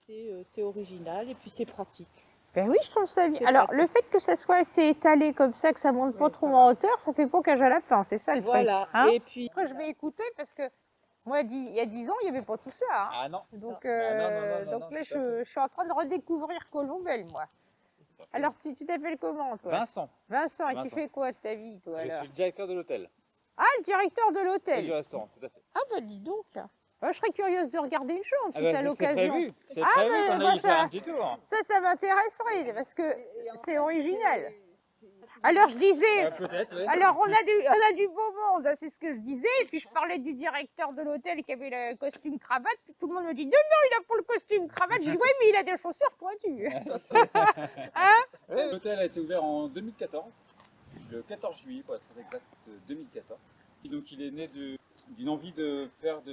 côté, c'est original et puis c'est pratique. Ben oui, je trouve ça bien. C'est Alors, pratique. le fait que ça soit assez étalé comme ça, que ça monte pas trop en hauteur, ça fait pas cage à lapin, c'est ça le Voilà. truc. Hein, Et puis, après, je vais écouter parce que moi, il y a 10 ans, il n'y avait pas tout ça. Hein. Ah non. Donc, non, là, tout à fait. je suis en train de redécouvrir Colombelle, moi. Alors, tu t'appelles comment, toi? Vincent, Vincent, et tu Vincent. fais quoi de ta vie, toi, je alors? suis le directeur de l'hôtel Ah, le directeur de et du l'hôtel. restaurant, tout à fait. Ah, bah dis donc. Je serais curieuse de regarder une chambre si t'as c'est l'occasion. prévu, c'est Ah, prévu mais qu'on moi, aille faire un petit tour. Ça m'intéresserait parce que c'est original. Alors, je disais, Peut-être, oui. alors on a du beau monde, hein, c'est ce que je disais. Et puis, je parlais du directeur de l'hôtel qui avait le costume cravate. Puis tout le monde me dit, non, non, il a pas le costume cravate. Je dis, oui, mais il a des chaussures pointues. Hein? Oui, l'hôtel a été ouvert en 2014, le 14 juillet pour être très exact, 2014. Et donc il est né d'une envie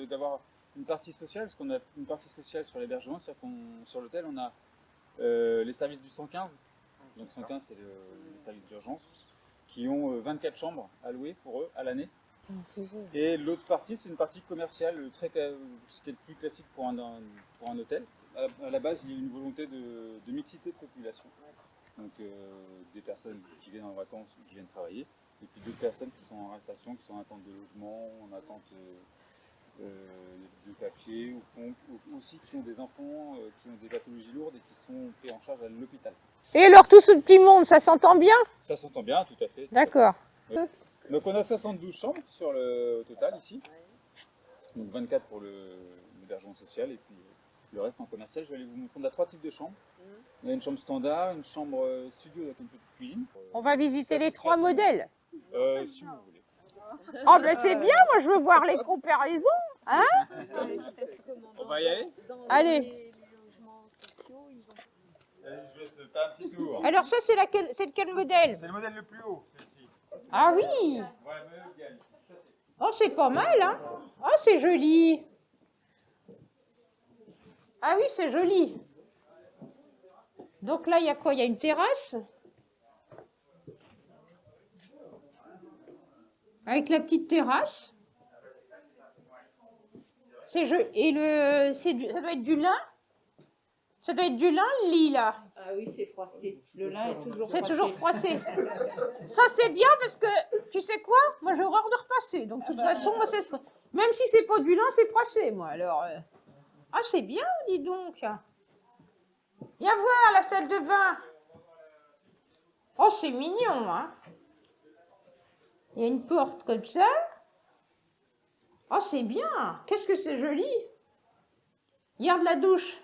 d'avoir une partie sociale, parce qu'on a une partie sociale sur l'hébergement, c'est-à-dire qu'on sur l'hôtel on a les services du 115, donc 115 c'est le service d'urgence, qui ont 24 chambres allouées pour eux à l'année. Et l'autre partie c'est une partie commerciale, ce qui est le plus classique pour un hôtel. À la base il y a une volonté de mixité de population. Donc des personnes qui viennent en vacances ou qui viennent travailler, et puis d'autres personnes qui sont en arrestation, qui sont en attente de logement, en attente de papier, ou aussi qui ont des enfants qui ont des pathologies lourdes et qui sont pris en charge à l'hôpital. Et alors, tout ce petit monde, ça s'entend bien? Ça s'entend bien, tout à fait. D'accord. Donc on a 72 chambres au total ici, donc 24 pour l'hébergement social et puis le reste en commercial. Je vais aller vous montrer. On a 3 types de chambres. Il y a une chambre standard, une chambre studio avec une petite cuisine. On va visiter les 3 modèles. Si vous voulez. Oh, ben c'est bien, moi je veux voir les comparaisons. Hein? On va y aller? Allez. Allez, je vais se faire un petit tour. Alors, ça, c'est lequel modèle? C'est le modèle le plus haut, celui-ci. Ah oui. Ouais, mais il y a ici. Oh, c'est pas mal, hein? Oh, c'est joli. Ah oui, c'est joli. Donc là, il y a quoi? Il y a une terrasse? Avec la petite terrasse. Et ça doit être du lin? Ça doit être du lin, le lit, là. ah oui, c'est froissé. Le lin est toujours C'est froissé. toujours froissé. Ça, c'est bien parce que, tu sais quoi? Moi, j'ai horreur de repasser. Donc, de toute façon, moi, même si c'est pas du lin, c'est froissé, moi. Alors, ah, c'est bien, dis donc. Viens voir la salle de bain. Oh, c'est mignon, hein? Il y a une porte comme ça. Oh, c'est bien. Qu'est-ce que c'est joli. Regarde la douche.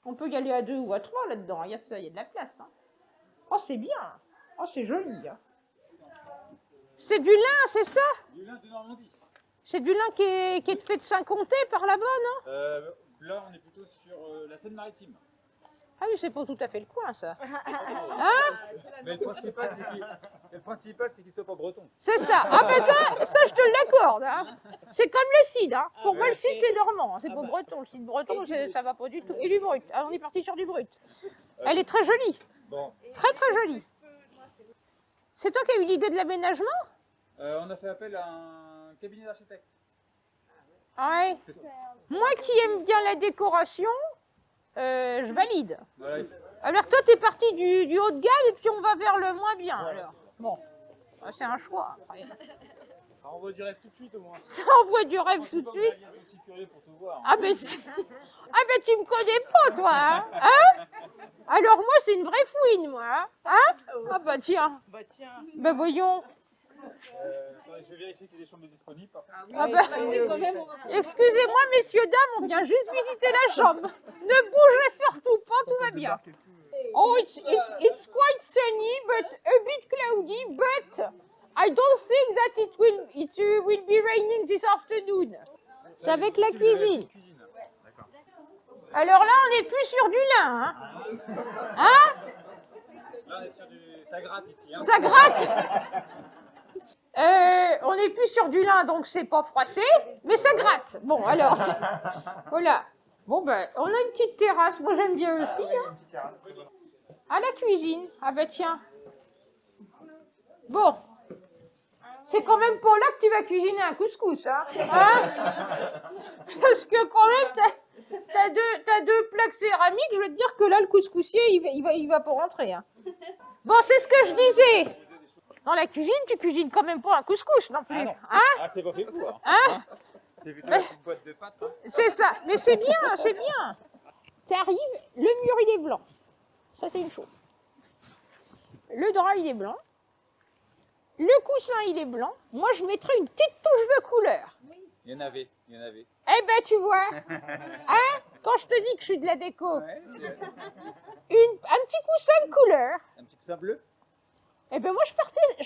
On peut y aller à 2 ou à 3 là-dedans. Regarde ça, il y a de la place. Hein. Oh, c'est bien. Oh, c'est joli. Hein. C'est du lin, c'est ça? Du lin de Normandie. C'est du lin qui est fait de Saint-Comté par là-bas, non? Là, on est plutôt sur la Seine-Maritime. Ah oui, c'est pas tout à fait le coin, ça. Mais le principal, c'est qu'il soit pas breton. C'est ça. Ah ben ça je te l'accorde. Hein. C'est comme le cidre. Hein. Pour moi, le cidre, c'est normand. C'est pas breton. Le cidre breton, ça va pas du tout. Et du brut. Ah, on est parti sur du brut. Elle est très jolie. Bon. Très, très jolie. C'est toi qui as eu l'idée de l'aménagement? On a fait appel à un cabinet d'architecte. Ouais. Moi qui aime bien la décoration, je valide. Voilà. Alors toi, tu es parti du haut de gamme et puis on va vers le moins bien. Alors. Bon, c'est un choix. Après. Ça envoie du rêve tout de suite au moins. Ça envoie du rêve tout de suite. Je suis aussi curieux pour te voir. Ah ben, tu me connais pas, toi, hein? Alors moi, c'est une vraie fouine, moi, hein? Ah bah tiens. Bah tiens. Ben voyons. Je vais vérifier qu'il y a des chambres disponibles. Ah bah, excusez-moi, messieurs, dames, on vient juste visiter la chambre. Ne bougez surtout pas, tout va bien. Oh, it's quite sunny, but a bit cloudy, but I don't think that it will be raining this afternoon. C'est avec la cuisine. Alors là, on n'est plus sur du lin, hein? Hein? Là, on est sur ça gratte ici. Hein. Ça gratte? On n'est plus sur du lin, donc c'est pas froissé, mais ça gratte. Bon, alors, voilà. Bon, ben, on a une petite terrasse. Moi, j'aime bien aussi. Hein. À la cuisine. Ah ben, tiens. Bon. C'est quand même pas là que tu vas cuisiner un couscous, hein? Hein? Parce que quand même, t'as deux plaques céramiques, je vais te dire que là, le couscoussier, il va pas rentrer. Hein. Bon, c'est ce que je disais. Dans la cuisine, tu cuisines quand même pas un couscous non plus. Ah non. Hein? Ah, c'est pas fait pour. Hein. Hein? C'est plutôt Mais- une petite boîte de pâtes. Hein. C'est ça. Mais c'est bien, c'est bien. Ça arrive, le mur, il est blanc. Ça, c'est une chose. Le drap, il est blanc. Le coussin, il est blanc. Moi, je mettrais une petite touche de couleur. Il y en avait, il y en avait. Eh ben, tu vois. Hein? Quand je te dis que je suis de la déco, Ouais, c'est un petit coussin de couleur. un petit coussin bleu. Eh ben, moi, je partirais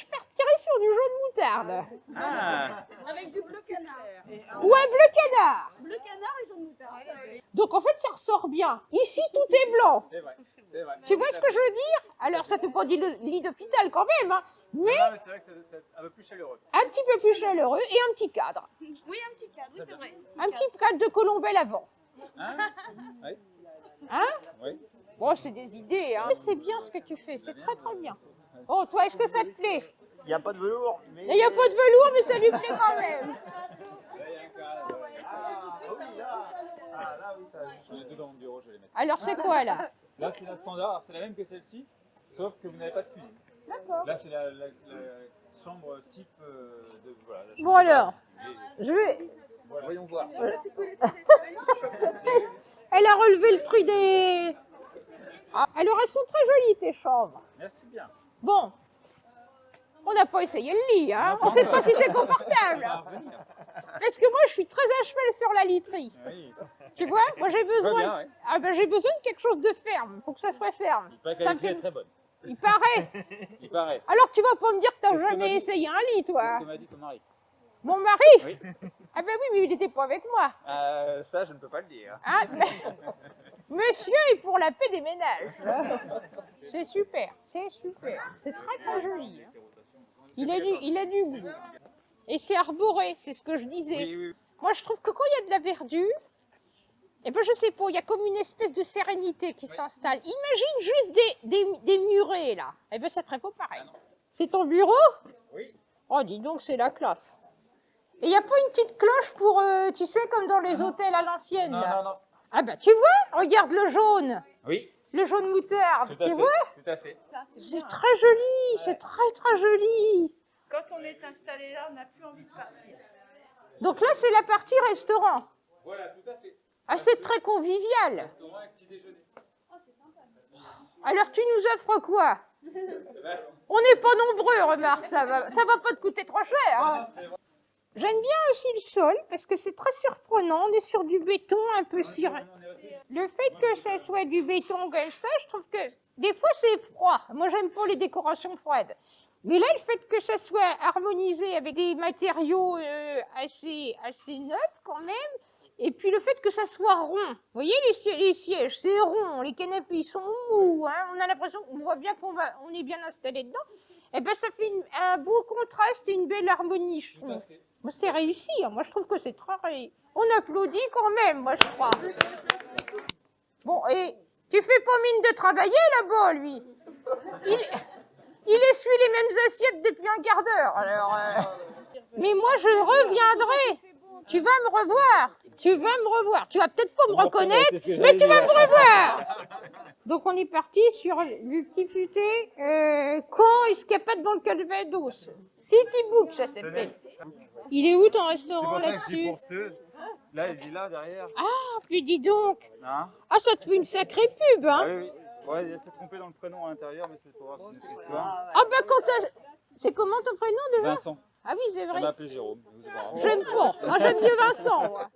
sur du jaune moutarde. Ah, Avec du bleu canard. Ou un bleu canard. Bleu canard et jaune moutarde. Donc, en fait, ça ressort bien. Ici, tout est blanc. c'est vrai, c'est vrai. Tu vois ce que je veux dire? Alors, ça fait pas du lit d'hôpital quand même, hein, mais Non, mais c'est vrai que c'est un peu plus chaleureux. un petit peu plus chaleureux et un petit cadre. Oui, un petit cadre, oui, c'est vrai. Un petit cadre de Colombelle avant. Hein? Oui. Hein? Oui. Bon, c'est des idées, hein. Mais c'est bien ce que tu fais, c'est très très bien. Oh, toi, est-ce que ça te plaît? Il n'y a pas de velours. Mais... Il n'y a pas de velours, mais ça lui plaît quand même. Là, il y a un cadre. Ah, là, oui, ça. J'en ai deux dans mon bureau, je vais les mettre. Alors, c'est quoi là? Là, c'est la standard, c'est la même que celle-ci, sauf que vous n'avez pas de cuisine. D'accord. Là, c'est la chambre type de. Voilà, la chambre Bon alors, Et- je vais... voilà. Voyons voir. Elle a relevé le prix des... Ah, alors, elles sont très jolies, tes chambres. Merci bien. Bon, on n'a pas essayé le lit, hein. On ne sait pas si c'est confortable. On va revenir. Parce que moi, je suis très à cheval sur la literie. Oui. Tu vois, moi, j'ai besoin... bien, ouais. Ah ben, j'ai besoin de quelque chose de ferme. Il faut que ça soit ferme. Il paraît que Ça la me literie fait- est très bonne. Il paraît. Il paraît. Alors, tu vas pas me dire que C'est t'as ce que m'a jamais dit- essayé un lit, C'est toi. ce que m'a dit ton mari. Mon mari? Oui. Ah ben oui, mais il n'était pas avec moi. Ça, je ne peux pas le dire. Hein? Monsieur est pour la paix des ménages. C'est super, c'est super. C'est très très joli. Hein. Il a du goût. Et c'est arboré, c'est ce que je disais. Oui, oui. Moi, je trouve que quand il y a de la verdure, eh ben je sais pas, il y a comme une espèce de sérénité qui s'installe. Imagine juste des murets là. Eh ben ça ferait pas pareil. C'est ton bureau? Oui. Oh, dis donc, c'est la classe. Et il n'y a pas une petite cloche pour, tu sais, comme dans les hôtels à l'ancienne, Non, là. non, non. Ah bah, tu vois, regarde le jaune. Oui, Le jaune moutarde, tout à tu fait. vois? Tout à fait. C'est très joli, c'est très très joli. Quand on est installé là, on n'a plus envie de partir. Donc là, c'est la partie restaurant. Voilà, tout à fait. Ah, c'est très convivial. Restaurant avec petit déjeuner. Alors, tu nous offres quoi? On n'est pas nombreux, remarque, ça va pas te coûter trop cher. Hein. J'aime bien aussi le sol, parce que c'est très surprenant. On est sur du béton un peu ciré. Le fait que ça soit du béton comme ça, je trouve que des fois c'est froid. Moi, j'aime pas les décorations froides. Mais là, le fait que ça soit harmonisé avec des matériaux assez neutres quand même, et puis le fait que ça soit rond. Vous voyez, les sièges, c'est rond, les canapés ils sont mous. Hein, on a l'impression qu'on voit bien on est bien installé dedans. Et ben, ça fait un beau contraste et une belle harmonie, je Tout à trouve. fait. Moi, c'est réussi. Hein. Moi, je trouve que c'est très réussi. On applaudit quand même, moi, je crois. Bon, et tu fais pas mine de travailler là-bas, lui. Il essuie les mêmes assiettes depuis un quart d'heure. Alors, mais moi, je reviendrai. Tu vas me revoir. Tu vas me revoir. Tu vas peut-être pas me reconnaître, c'est ce que mais j'allais tu vas dire. me revoir. Donc, on est parti sur du petit futé. Quand est-ce qu'il n'y a pas de dans le Calvados? City Book, ça s'appelle. Tenez. Il est où ton C'est restaurant pour ça que je dis là-dessus? pour ceux. Là, il est là derrière. Ah, puis dis donc. Hein? Ah, ça te fait une sacrée pub, hein? Oui, oui. Ouais, il s'est trompé dans le prénom à l'intérieur, mais c'est pour voir si c'est une histoire. Ah, bah, quand t'as... C'est comment ton prénom déjà? Vincent. Ah oui, c'est On vrai. m'a appelé Jérôme. Vous allez voir. J'aime pas. Moi, j'aime mieux Vincent, moi.